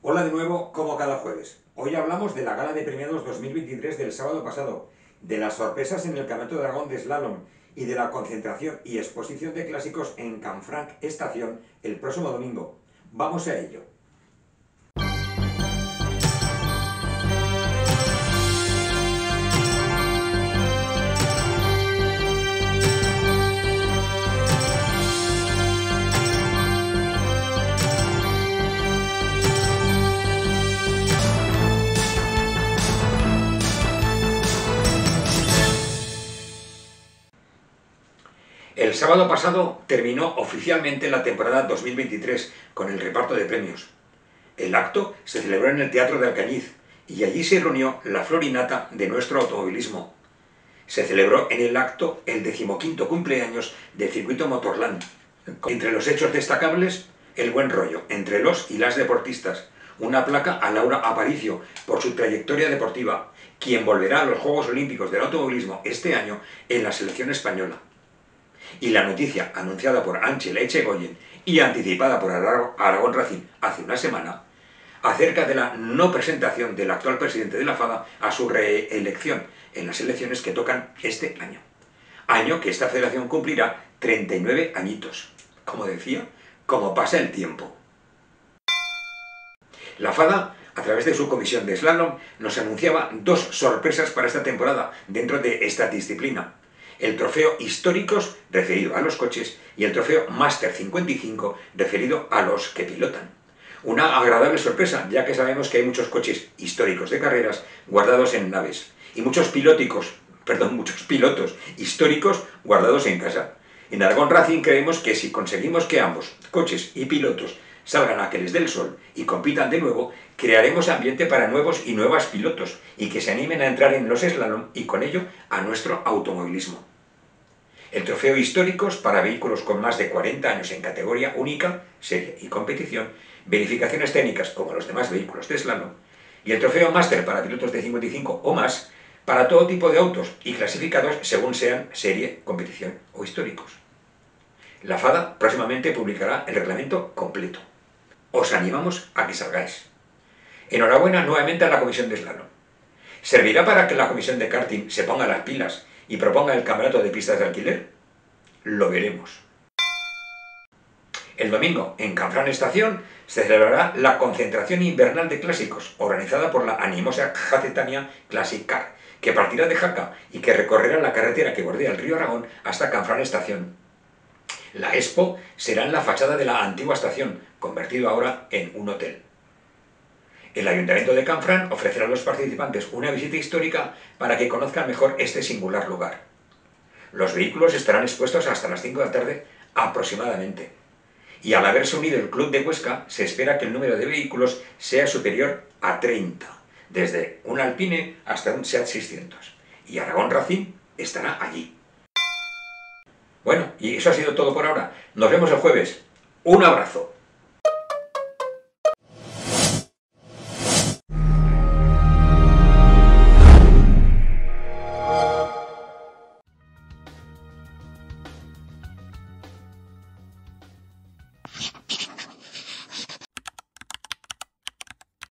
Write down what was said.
Hola de nuevo, como cada jueves. Hoy hablamos de la gala de premiados 2023 del sábado pasado, de las sorpresas en el Campeonato de Aragón de Slalom y de la concentración y exposición de clásicos en Canfranc Estación el próximo domingo. Vamos a ello. El sábado pasado terminó oficialmente la temporada 2023 con el reparto de premios. El acto se celebró en el Teatro de Alcañiz y allí se reunió la florinata de nuestro automovilismo. Se celebró en el acto el 15º cumpleaños del Circuito Motorland. Entre los hechos destacables, el buen rollo entre los y las deportistas, una placa a Laura Aparicio por su trayectoria deportiva, quien volverá a los Juegos Olímpicos del Automovilismo este año en la selección española. Y la noticia anunciada por Antje Echegoyen y anticipada por Aragón Racing hace una semana, acerca de la no presentación del actual presidente de la FADA a su reelección en las elecciones que tocan este año. Año que esta federación cumplirá 39 añitos. Como decía, como pasa el tiempo. La FADA, a través de su comisión de slalom, nos anunciaba dos sorpresas para esta temporada dentro de esta disciplina. El trofeo Históricos, referido a los coches, y el trofeo Master 55, referido a los que pilotan. Una agradable sorpresa, ya que sabemos que hay muchos coches históricos de carreras guardados en naves, y muchos pilotos históricos guardados en casa. En Aragón Racing creemos que si conseguimos que ambos, coches y pilotos, salgan a que les dé el sol y compitan de nuevo, crearemos ambiente para nuevos y nuevas pilotos, y que se animen a entrar en los slalom y con ello a nuestro automovilismo. El trofeo Históricos para vehículos con más de 40 años en categoría única, serie y competición, verificaciones técnicas como los demás vehículos de slalom, y el trofeo Master para pilotos de 55 o más, para todo tipo de autos y clasificados según sean serie, competición o históricos. La FADA próximamente publicará el reglamento completo. Os animamos a que salgáis. Enhorabuena nuevamente a la comisión de slalom. ¿Servirá para que la comisión de karting se ponga las pilas y proponga el campeonato de pistas de alquiler? Lo veremos. El domingo, en Canfranc Estación, se celebrará la concentración invernal de clásicos, organizada por la animosa Jacetania Classic Car, que partirá de Jaca y que recorrerá la carretera que bordea el río Aragón hasta Canfranc Estación. La expo será en la fachada de la antigua estación, convertido ahora en un hotel. El Ayuntamiento de Canfranc ofrecerá a los participantes una visita histórica para que conozcan mejor este singular lugar. Los vehículos estarán expuestos hasta las 5 de la tarde aproximadamente. Y al haberse unido el Club de Huesca, se espera que el número de vehículos sea superior a 30, desde un Alpine hasta un Seat 600. Y Aragón Racing estará allí. Bueno, y eso ha sido todo por ahora. Nos vemos el jueves. Un abrazo.